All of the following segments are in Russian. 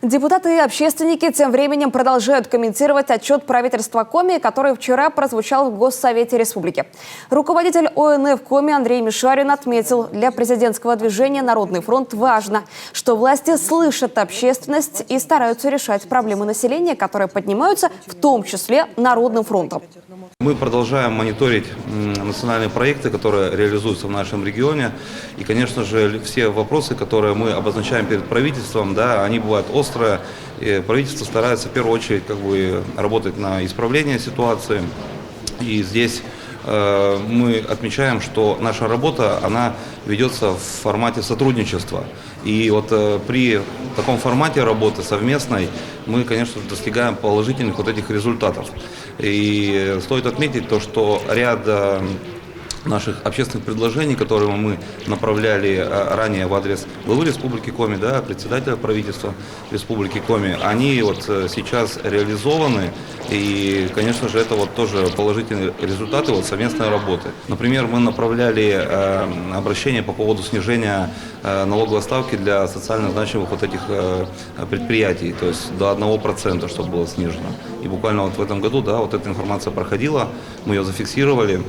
Депутаты и общественники тем временем продолжают комментировать отчет правительства Коми, который вчера прозвучал в Госсовете Республики. Руководитель ОНФ Коми Андрей Мишарин отметил, для президентского движения «Народный фронт» важно, что власти слышат общественность и стараются решать проблемы населения, которые поднимаются в том числе Народным фронтом. Мы продолжаем мониторить национальные проекты, которые реализуются в нашем регионе. И, конечно же, все вопросы, которые мы обозначаем перед правительством, да, они бывают острые. И правительство старается в первую очередь работать на исправление ситуации. И здесь мы отмечаем, что наша работа, она ведется в формате сотрудничества. И вот при таком формате работы совместной мы, конечно, достигаем положительных этих результатов. И стоит отметить то, что ряд наших общественных предложений, которые мы направляли ранее в адрес главы Республики Коми, да, председателя правительства Республики Коми, они вот сейчас реализованы. И, конечно же, это вот тоже положительные результаты совместной работы. Например, мы направляли обращение по поводу снижения налоговой ставки для социально значимых этих предприятий, то есть до 1%, чтобы было снижено. И буквально вот в этом году, да, вот эта информация проходила, мы ее зафиксировали.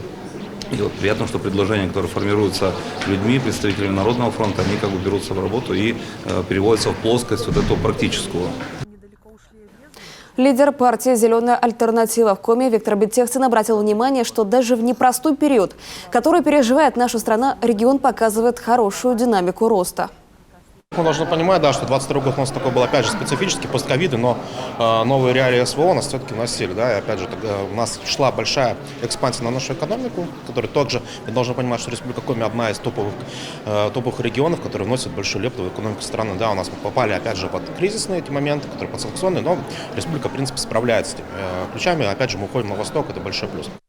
И вот приятно, что предложения, которые формируются людьми, представителями Народного фронта, они берутся в работу и переводятся в плоскость вот эту практическую. Лидер партии «Зеленая альтернатива» в Коми Виктор Бетехцин обратил внимание, что даже в непростой период, который переживает наша страна, регион показывает хорошую динамику роста. Мы должны понимать, да, что 22 год у нас такой был, опять же, специфический, постковидный, но новые реалии СВО нас все-таки носили, да, и опять же, у нас шла большая экспансия на нашу экономику, которая также, мы должны понимать, что Республика Коми одна из топовых регионов, которые вносят большую лепту в экономику страны, да, у нас мы попали, опять же, под кризисные эти моменты, которые подсанкционные, но Республика, в принципе, справляется с этими ключами, опять же, мы уходим на восток, это большой плюс.